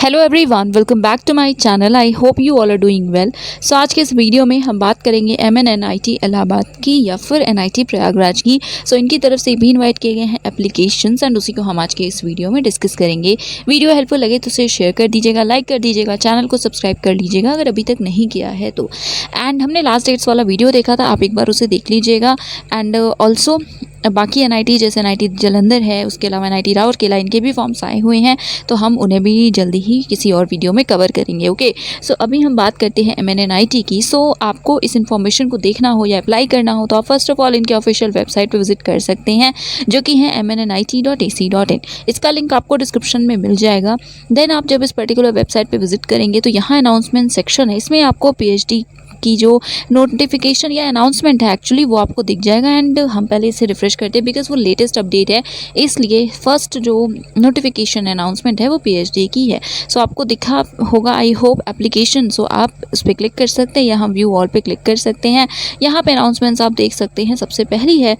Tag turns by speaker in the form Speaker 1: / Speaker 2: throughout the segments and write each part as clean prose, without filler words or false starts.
Speaker 1: Hello everyone, welcome back to my channel. I hope you all are doing well. So आज के इस video में हम बात करेंगे MNNIT इलाहाबाद की या फिर NIT प्रयागराज की। सो इनकी तरफ से भी इनवाइट किए गए हैं एप्लीकेशंस एंड उसी को हम आज के इस वीडियो में डिस्कस करेंगे। वीडियो हेल्पफुल लगे तो उसे शेयर कर दीजिएगा, लाइक कर दीजिएगा, चैनल को सब्सक्राइब कर लीजिएगा अगर अभी तक नहीं किया है तो। एंड हमने लास्ट डेट्स वाला वीडियो देखा था, आप एक बार उसे देख लीजिएगा। एंड ऑल्सो बाकी NIT जैसे NIT जलंधर है, उसके अलावा NIT राउरकेला, इनके भी फॉर्म्स आए हुए हैं तो हम उन्हें भी जल्दी ही किसी और वीडियो में कवर करेंगे। ओके, सो अभी हम बात करते हैं MNNIT की। सो आपको इस इन्फॉर्मेशन को देखना हो या अप्लाई करना हो तो आप फर्स्ट ऑफ ऑल इनके ऑफिशियल वेबसाइट पर विजिट कर सकते हैं जो कि है MNNIT.ac.in। इसका लिंक आपको डिस्क्रिप्शन में मिल जाएगा। देन आप जब इस पर्टिकुलर वेबसाइट पर विजिट करेंगे तो यहाँ अनाउंसमेंट सेक्शन है, इसमें आपको PhD की जो नोटिफिकेशन या अनाउंसमेंट है एक्चुअली वो आपको दिख जाएगा। एंड हम पहले इसे रिफ्रेश करते हैं बिकॉज वो लेटेस्ट अपडेट है, इसलिए फर्स्ट जो नोटिफिकेशन अनाउंसमेंट है वो PhD की है। सो आपको दिखा होगा आई होप एप्लीकेशन। सो आप उस पर क्लिक कर सकते हैं या हम व्यू ऑल पे क्लिक कर सकते हैं। यहाँ पे अनाउंसमेंट्स आप देख सकते हैं। सबसे पहली है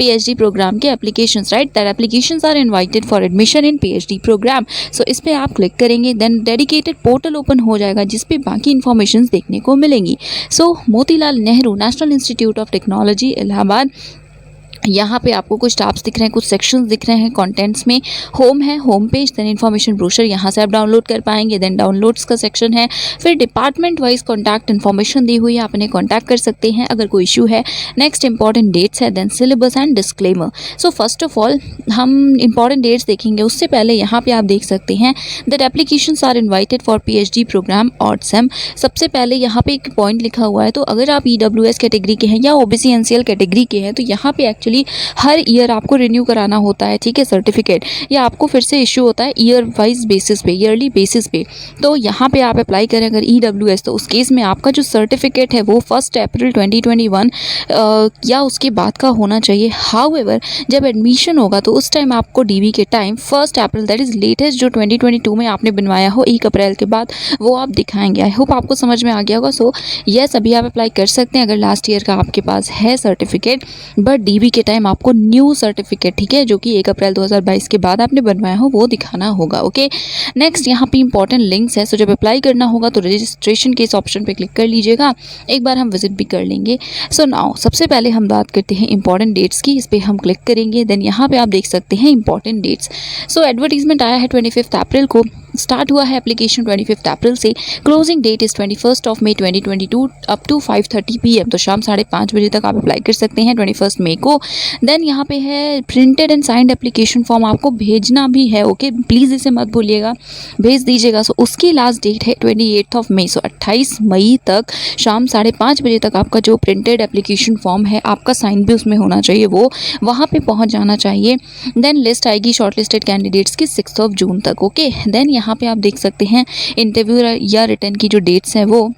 Speaker 1: PhD प्रोग्राम के applications, right, that applications are invited for admission in PhD program. So इस पर आप क्लिक करेंगे, देन डेडिकेटेड पोर्टल ओपन हो जाएगा जिस पे बाकी इन्फॉर्मेशन देखने को मिलेंगी। So Motilal Nehru national institute of technology Allahabad, यहाँ पे आपको कुछ टैब्स दिख रहे हैं, कुछ सेक्शंस दिख रहे हैं। कंटेंट्स में होम है, home page, then information brochure, यहाँ से आप डाउनलोड कर पाएंगे। देन डाउनलोड्स का सेक्शन है, फिर डिपार्टमेंट वाइज कॉन्टैक्ट इन्फॉर्मेशन दी हुई है, आप इन्हें कॉन्टैक्ट कर सकते हैं अगर कोई इशू है। नेक्स्ट इंपॉर्टेंट डेट्स है, then syllabus and disclaimer. So first of all हम इंपॉर्टेंट डेट्स देखेंगे, उससे पहले यहाँ पे आप देख सकते हैं that applications are invited for PhD program और सेम। सबसे पहले यहाँ पे एक पॉइंट लिखा हुआ है, तो अगर आप EWS कैटेगरी के हैं या OBC NCL कैटेगरी के हैं तो यहाँ पे एक्चुअली हर ईयर आपको रिन्यू कराना होता है, ठीक है, सर्टिफिकेट, या आपको फिर से इशू होता है ईयर वाइज बेसिस पे, ईयरली बेसिस पे। तो यहाँ पे आप अप्लाई करें अगर EWS, तो उस केस में आपका जो सर्टिफिकेट है वो 1 अप्रैल 2021 या उसके बाद का होना चाहिए। हाउएवर जब एडमिशन होगा तो उस टाइम आपको DV के time 1 April, that is latest जो 2022 में आपने बनवाया हो 1 अप्रैल के बाद, वो आप दिखाएंगे। आई होप आपको समझ में आ गया होगा। सो यस, अभी आप अप्लाई कर सकते हैं अगर लास्ट ईयर का आपके पास है सर्टिफिकेट, बट DV के टाइम आपको न्यू सर्टिफिकेट, ठीक है, जो कि 1 अप्रैल 2022 के बाद आपने बनवाया हो वो दिखाना होगा। ओके, नेक्स्ट यहाँ पे इंपॉर्टेंट लिंक्स है। सो जब अप्लाई करना होगा तो रजिस्ट्रेशन के इस ऑप्शन पे क्लिक कर लीजिएगा, एक बार हम विजिट भी कर लेंगे। सो नाउ सबसे पहले हम बात करते हैं इंपॉर्टेंट डेट्स की, इस पर हम क्लिक करेंगे। देन यहाँ पे आप देख सकते हैं इंपॉर्टेंट डेट्स। सो एडवर्टीजमेंट आया है 25 अप्रैल को, स्टार्ट हुआ है एप्लीकेशन 25 अप्रैल से, closing date is 21 May 2022 up to 5:30 PM, तो शाम 5:30 बजे तक आप अप्लाई कर सकते हैं 21 मई को। देन यहाँ पे है printed and signed application form, आपको भेजना भी है। ओके, प्लीज़ इसे मत भूलिएगा, भेज दीजिएगा। सो उसकी लास्ट डेट है 28 मई, सो 28 मई तक शाम 5:30 बजे तक आपका जो प्रिंटेड एप्लीकेशन फॉर्म है, आपका साइन भी उसमें होना चाहिए, वो वहाँ पर पहुँच जाना चाहिए। देन लिस्ट आएगी शॉर्ट लिस्टेड कैंडिडेट्स की 6 जून तक। ओके, देन यहाँ पे आप देख सकते हैं इंटरव्यू या रिटर्न की जो डेट्स हैं वो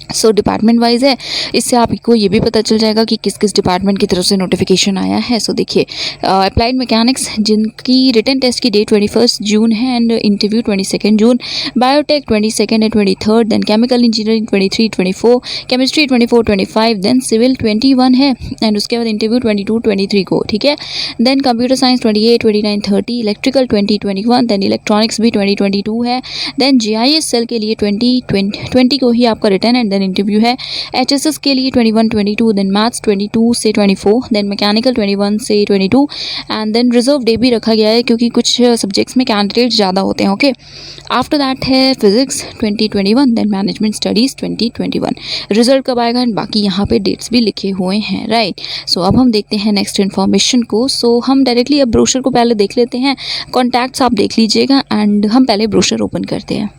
Speaker 1: सो डिपार्टमेंट वाइज है। इससे आपको ये भी पता चल जाएगा कि किस किस डिपार्टमेंट की तरफ से नोटिफिकेशन आया है। सो देखिए, अप्लाइड मैकेनिक्स जिनकी रिटन टेस्ट की डेट 21 जून है and interview 22 June, biotech 22 and 23, then chemical engineering 23, 24, chemistry 24, 25, then civil 21 है एंड उसके बाद इंटरव्यू 22, 23 को, ठीक है। Then computer science 28, 29, 30, electrical 20, 21, then electronics भी 20, 22 है। देन GIS सेल के लिए 20 को ही आपका रिटर्न एंड इंटरव्यू है। HSS के लिए 21, 22, देन मैथ्स 22 से 24, देन मैकेनिकल 21 से 22 एंड देन रिजर्व डे भी रखा गया है क्योंकि कुछ सब्जेक्ट्स में कैंडिडेट ज़्यादा होते हैं। ओके, आफ्टर दैट है physics 2021, then management studies 2021। Result कब आएगा एंड बाकी यहाँ पे डेट्स भी लिखे हुए हैं, राइट। सो अब हम देखते हैं नेक्स्ट इन्फॉर्मेशन को। सो हम डायरेक्टली अब ब्रोशर को पहले देख लेते हैं, कॉन्टैक्ट्स आप देख लीजिएगा एंड हम पहले ब्रोशर ओपन करते हैं।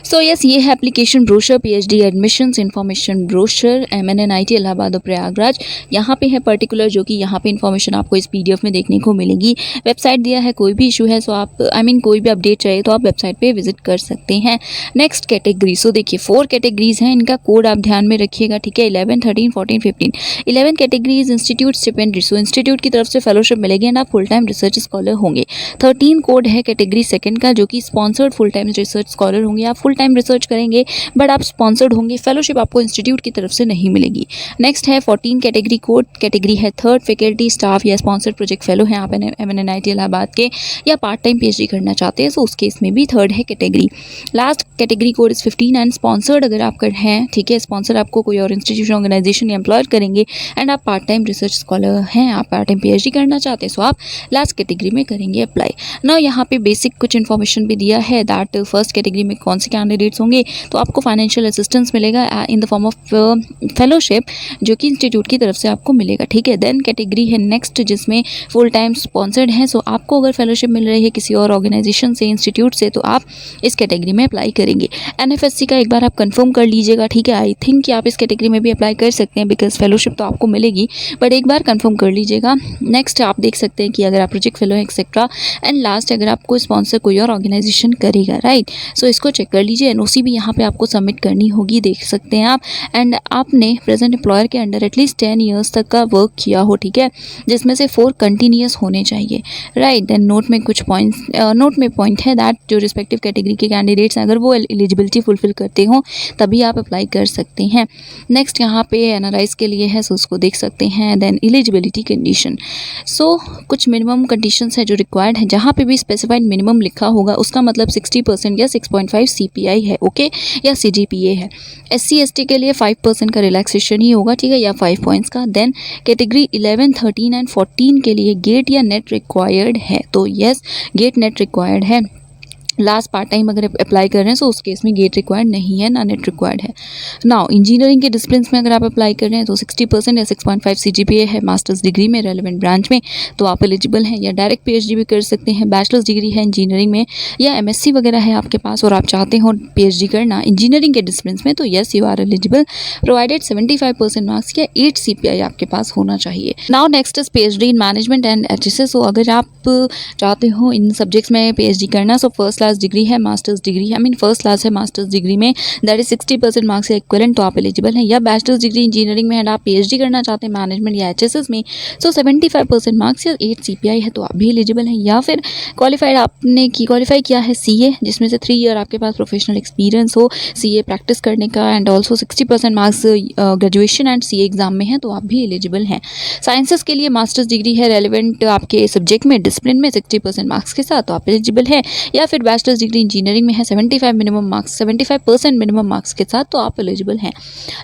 Speaker 1: सो यस, ये है application brochure, PhD admissions information brochure, MNNIT Allahabad और प्रयागराज। यहाँ पे है पर्टिकुलर जो कि यहाँ पे इन्फॉर्मेशन आपको इस PDF में देखने को मिलेगी। वेबसाइट दिया है, कोई भी इशू है सो आप कोई भी अपडेट चाहिए तो आप वेबसाइट पे विजिट कर सकते हैं। नेक्स्ट कैटेगरी, सो देखिए 4 कैटेगरीज हैं, इनका कोड आप ध्यान में रखिएगा, ठीक है। 11, 13, 14, 15। 11 कैटेगरीज इंस्टीट्यूट स्टिपेंडरी, सो इंस्टीट्यूट की तरफ से फेलोशिप मिलेगी एंड आप फुल टाइम रिसर्च स्कॉलर होंगे। 13 कोड है कैटेगरी सेकंड का जो कि sponsored full time research scholar होंगे, आप फुल टाइम रिसर्च करेंगे बट आप स्पॉन्सर्ड होंगे, फेलोशिप आपको इंस्टीट्यूट की तरफ से नहीं मिलेगी। नेक्स्ट है 14 कैटेगरी कोड, कैटेगरी है थर्ड, फैकल्टी स्टाफ या स्पॉन्सर्ड प्रोजेक्ट फेलो हैं आप MNNIT इलाहाबाद के या पार्ट टाइम PhD करना चाहते हैं, तो उस केस में भी थर्ड है category. Last category code is 15 and sponsored अगर आप कर हैं, ठीक है, स्पॉन्सर आपको कोई और इंस्टीट्यूशन ऑर्गेनाइजेशन या एम्प्लॉयर करेंगे एंड आप पार्ट टाइम रिसर्च स्कॉलर हैं, आप पार्ट टाइम PhD करना चाहते हैं, सो आप लास्ट कैटेगरी में करेंगे अप्लाई। ना यहाँ पे बेसिक कुछ इन्फॉर्मेशन भी दिया है दैट फर्स्ट कैटेगरी में कौन से कैंडिडेट्स होंगे, तो आपको फाइनेंशियल असिस्टेंस मिलेगा in the form of fellowship जो कि इंस्टीट्यूट की तरफ से आपको मिलेगा, ठीक है। देन कैटेगरी है नेक्स्ट जिसमें फुल टाइम स्पॉन्सर्ड है, सो आपको अगर फेलोशिप मिल रही है किसी और ऑर्गेनाइजेशन से, इंस्टीट्यूट से, तो आप इस कैटेगरी में अप्लाई करेंगे। NFSC का एक बार आप कंफर्म कर लीजिएगा, ठीक है। आई थिंक कि आप इस कैटेगरी में भी अप्लाई कर सकते हैं बिकॉज फेलोशिप तो आपको मिलेगी, बट एक बार कंफर्म कर लीजिएगा। नेक्स्ट आप देख सकते हैं कि अगर आप प्रोजेक्ट फेलो हैं एक्सेट्रा, एंड लास्ट अगर आपको स्पॉन्सर कोई और ऑर्गेनाइजेशन करेगा, राइट, सो इसको चेक कर लीजिए। NOC भी यहाँ पे आपको सबमिट करनी होगी, देख सकते हैं आप, एंड आपने प्रेजेंट एम्प्लॉयर के अंडर एटलीस्ट 10 ईयर्स तक का वर्क किया हो, ठीक है, जिसमें से 4 कंटिन्यूस होने चाहिए, राइट। देन नोट में कुछ पॉइंट्स, नोट में पॉइंट है दैट जो रिस्पेक्टिव कैटेगरी के कैंडिडेट्स अगर वो एलिजिबिलिटी फुलफिल करते हो तभी आप अप्लाई कर सकते हैं। नेक्स्ट यहाँ पे NRIs के लिए है, सो उसको देख सकते हैं। देन एलिजिबिलिटी कंडीशन, सो कुछ मिनिमम कंडीशंस है जो रिक्वायर्ड है, जहाँ पे भी स्पेसिफाइड मिनिमम लिखा होगा उसका मतलब 60% या 6.5 CPI है, ओके, या CGPA है। SC ST के लिए 5% का रिलैक्सेशन ही होगा, ठीक है, या 5 पॉइंट्स का। देन कैटेगरी 11, 13 एंड 14 के लिए गेट या नेट रिक्वायर्ड है, तो यस गेट नेट रिक्वायर्ड है। लास्ट पार्ट टाइम अगर अप्लाई कर रहे हैं तो उस केस में गेट रिक्वायर्ड नहीं है, ना नेट रिक्वायर्ड है। नाउ इंजीनियरिंग के डिसिप्लिन में अगर आप अप्लाई कर रहे हैं तो 60% या 6.5 CGPA है, मास्टर्स डिग्री में रेलेवेंट ब्रांच में, तो आप एलिजिबल हैं। या डायरेक्ट PhD भी कर सकते हैं, बैचलर्स डिग्री है इंजीनियरिंग में या MSc वगैरह है आपके पास और आप चाहते हो PhD करना इंजीनियरिंग के डिसिप्लिन में, तो yes you are eligible provided 75% marks या 8 CPI आपके पास होना चाहिए। Now next is PhD in management and HSS, तो अगर आप चाहते हो इन सब्जेक्ट्स में PhD करना, सो फर्स्ट क्लास डिग्री है, मास्टर्स डिग्री है, फर्स्ट क्लास है मास्टर्स डिग्री में, दैट इज 60% मार्क्स या इक्विवेलेंट, तो आप एलिजिबल हैं। या बैचलर्स डिग्री इंजीनियरिंग में है, आप PhD करना चाहते हैं मैनेजमेंट या HSS में, सो 75% मार्क्स या 8 CPI है, तो आप भी एलिजिबल हैं। या फिर क्वालिफाइड आपने क्वालिफाई किया है CA, जिसमें से 3 ईयर आपके पास प्रोफेशनल एक्सपीरियंस हो CA प्रैक्टिस करने का, and also 60% marks graduation and CA exam में है, तो आप भी एलिजिबल हैं। साइंसेस के लिए मास्टर्स डिग्री है रेलिवेंट आपके सब्जेक्ट में, डिसिप्लिन में 60% मार्क्स के साथ, तो आप एलिजिबल हैं। या फिर बैचलर्स डिग्री इंजीनियरिंग में है 75% मिनिमम मार्क्स के साथ, तो आप एलिजिबल हैं।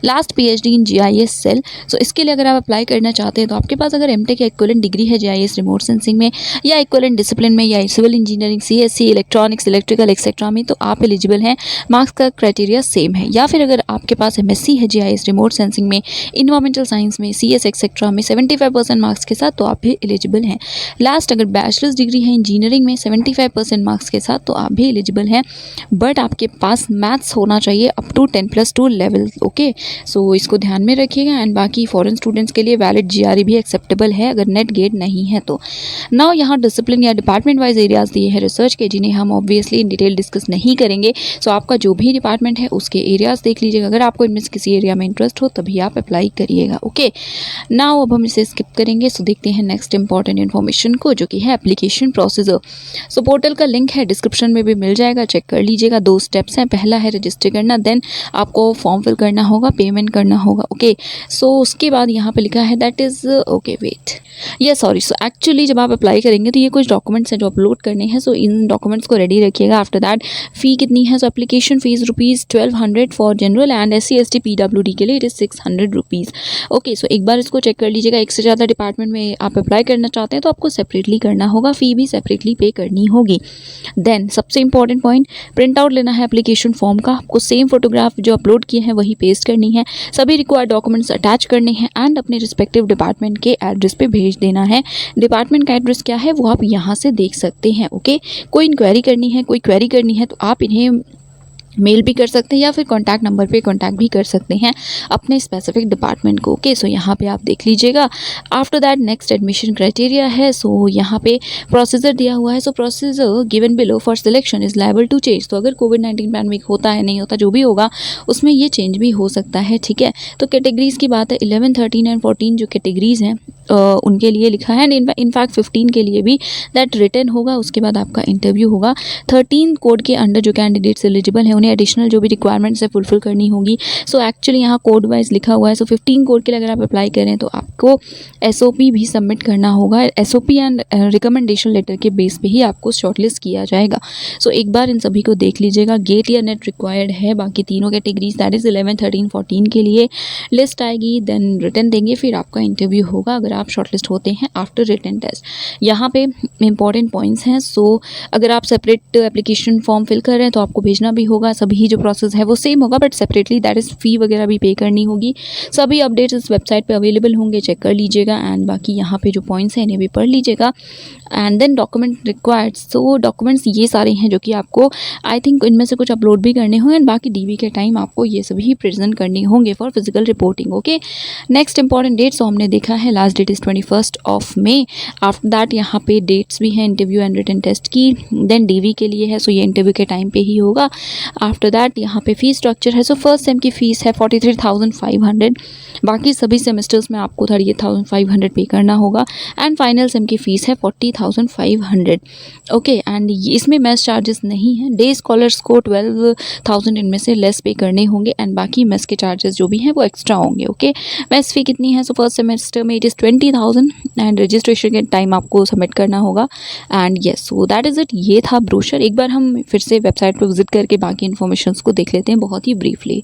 Speaker 1: लास्ट PhD इन GIS सेल, सो इसके लिए अगर आप अप्लाई करना चाहते हैं तो आपके पास अगर MTech या इक्विवेलेंट डिग्री है GIS रिमोट सेंसिंग में या इक्विवेलेंट डिसिप्लिन में या civil engineering CSC electronics electrical etcetera में, तो आप एलिजिबल हैं। मार्क्स का क्राइटेरिया सेम है। या फिर अगर आपके पास MSc है GIS रिमोट सेंसिंग में, इन्वायरमेंटल साइंस में, CS एक्सेट्रा में 75% मार्क्स के साथ, तो आप भी एलिजिबल हैं। लास्ट अगर बैचलर्स डिग्री है इंजीनियरिंग में 75% मार्क्स के साथ, तो आप भी एलिजिबल हैं, बट आपके पास मैथ्स होना चाहिए अप टू 10+2 लेवल, ओके, सो इसको ध्यान में रखिएगा। एंड बाकी फॉरेन स्टूडेंट्स के लिए वैलिड GRE भी एक्सेप्टेबल है अगर नेट गेट नहीं है तो। नाउ यहाँ डिसिप्लिन या डिपार्टमेंट वाइज एरियाज दिए हैं रिसर्च के, जिन्हें हम ऑब्वियसली इन डिटेल डिस्कस नहीं करेंगे, सो आपका जो भी डिपार्टमेंट है उसके एरियाज देख लीजिएगा। अगर आपको इनमें से किसी एरिया में इंटरेस्ट हो तभी आप अप्लाई करिएगा, ओके। नाउ अब हम इसे स्किप करेंगे, सो देखते हैं नेक्स्ट इंपॉर्टेंट इन्फॉर्मेशन को, जो कि है एप्लीकेशन प्रोसीजर। सो पोर्टल का लिंक है डिस्क्रिप्शन में भी मिल जाएगा, चेक कर लीजिएगा। 2 स्टेप्स हैं, पहला है रजिस्टर करना, देन आपको फॉर्म फिल करना होगा, पेमेंट करना होगा, ओके। सो उसके बाद यहाँ पे लिखा है दैट इज़ ओके वेट ये सॉरी, सो एक्चुअली जब आप अप्लाई करेंगे तो ये कुछ डॉक्यूमेंट्स हैं जो अपलोड करने हैं, सो इन डॉक्यूमेंट्स को रेडी रखिएगा। आफ्टर दैट फ़ी कितनी है, सो application fees ₹1200 for general and SC ST PWD के लिए इट इज़ ₹600, ओके। सो एक बार इसको चेक कर लीजिएगा। एक से ज़्यादा डिपार्टमेंट में आप अप्लाई करना चाहते हैं तो आपको सेपरेटली करना होगा, फ़ी भी सेपरेटली पे करनी होगी। देन सबसे इंपॉर्टेंट पॉइंट, प्रिंट आउट लेना है एप्लीकेशन फॉर्म का, आपको सेम फोटोग्राफ जो अपलोड किए हैं वही पेस्ट करनी है, सभी रिक्वायर्ड डॉक्यूमेंट्स अटैच करने हैं एंड अपने रिस्पेक्टिव डिपार्टमेंट के एड्रेस पे भेज देना है। डिपार्टमेंट का एड्रेस क्या है वो आप यहाँ से देख सकते हैं, ओके। कोई इंक्वायरी करनी है, कोई क्वेरी करनी है तो आप इन्हें मेल भी कर सकते हैं या फिर कॉन्टैक्ट नंबर पे कॉन्टैक्ट भी कर सकते हैं अपने स्पेसिफिक डिपार्टमेंट को, ओके। सो यहाँ पे आप देख लीजिएगा। After that next admission criteria है, सो यहाँ पे प्रोसीजर दिया हुआ है। So procedure given below for selection is liable to change, तो अगर कोविड-19 पैंडेमिक होता है नहीं होता जो भी होगा उसमें ये चेंज भी हो सकता है, ठीक है। तो कैटेगरीज़ की बात है, 11, 13 एंड 14 जो कैटेगरीज़ हैं उनके लिए लिखा है। एंड इनफैक्ट 15 के लिए भी दैट रिटन होगा, उसके बाद आपका इंटरव्यू होगा। 13 कोड के अंडर जो कैंडिडेट्स एलिजिबल हैं उन्हें एडिशनल जो भी रिक्वायरमेंट्स है फुलफिल करनी होगी। सो एक्चुअली यहाँ कोड वाइज लिखा हुआ है। सो 15 कोड के लिए अगर आप अप्लाई करें तो आपको SOP भी सबमिट करना होगा। SOP एंड रिकमेंडेशन लेटर के बेस पे ही आपको शॉर्टलिस्ट किया जाएगा। सो एक बार इन सभी को देख लीजिएगा। गेट या नेट रिक्वायर्ड है, बाकी तीनों कैटेगरीज दैट इज़ 11, 13, 14 के लिए लिस्ट आएगी, देन रिटन देंगे, फिर आपका इंटरव्यू होगा अगर आप शॉर्टलिस्ट होते हैं आफ्टर रिटन टेस्ट। यहाँ पे इंपॉर्टेंट पॉइंट्स हैं। सो अगर आप सेपरेट एप्लीकेशन फॉर्म फिल कर रहे हैं तो आपको भेजना भी होगा। सभी जो प्रोसेस है वो सेम होगा बट सेपरेटली, दैट इज़ फ़ी वगैरह भी पे करनी होगी। सभी अपडेट्स इस वेबसाइट पे अवेलेबल होंगे, चेक कर लीजिएगा। एंड बाकी यहाँ पे जो पॉइंट्स हैं इन्हें भी पढ़ लीजिएगा। And then document required, so documents ये सारे हैं जो कि आपको आई थिंक इनमें से कुछ अपलोड भी करने होंगे एंड बाकी DV के टाइम आपको ये सभी प्रेजेंट करने होंगे for physical reporting. Okay, next important date, so हमने देखा है last date is 21 May. After that यहाँ पे डेट्स भी हैं इंटरव्यू एंड रिटन टेस्ट की। देन DV के लिए है, सो ये इंटरव्यू के टाइम पे ही होगा। आफ्टर दैट यहाँ पे फीस स्ट्रक्चर है। सो फर्स्ट सेम की फ़ीस है 43,500, बाकी सभी सेमेस्टर्स में आपको 38,500 पे करना होगा। एंड फाइनल सेम की फ़ीस है 40,500। ओके, एंड इसमें मेस चार्जेस नहीं है। डे स्कॉलर्स को 12,000 इनमें से लेस पे करने होंगे एंड बाकी मेस के चार्जेस जो भी हैं वो एक्स्ट्रा होंगे। ओके, मेस फ़ी कितनी है? सो फर्स्ट सेमेस्टर में इट इज़ 20,000 एंड रजिस्ट्रेशन के टाइम आपको सबमिट करना होगा। And yes, so that is it. ये था ब्रोशर। एक बार हम फिर से वेबसाइट पर विजिट करके बाकी इन्फॉर्मेशंस को देख लेते हैं बहुत ही ब्रीफली।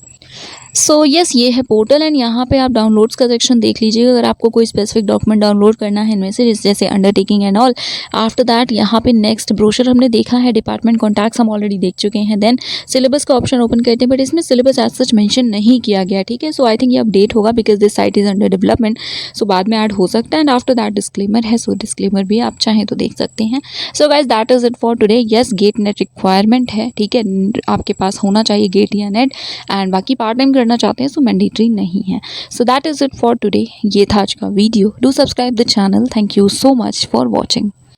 Speaker 1: सो यस, ये है पोर्टल एंड यहाँ पे आप डाउनलोड्स का सेक्शन देख लीजिएगा अगर आपको कोई स्पेसिफिक डॉक्यूमेंट डाउनलोड करना है इनमें से, जैसे undertaking and all. After that यहाँ पे नेक्स्ट ब्रोशर हमने देखा है, डिपार्टमेंट कॉन्टैक्ट्स हम ऑलरेडी देख चुके हैं। देन सिलेबस का ऑप्शन ओपन करते हैं बट इसमें सिलेबस एज सच मेंशन नहीं किया गया, ठीक है। सो आई थिंक ये अपडेट होगा because this site is under development, so बाद में ऐड हो सकता है। एंड आफ्टर दैट डिस्क्लेमर है, सो डिस्क्लेमर भी आप चाहें तो देख सकते हैं। So guys that is it for today. Yes, GATE NET requirement है, ठीक है, आपके पास होना चाहिए गेट या नेट। एंड बाकी पार्ट टाइम करना चाहते हैं सो मैंडेटरी नहीं है। So that is it for today. ये था आज का video. Do subscribe the channel. Thank you so much for watching.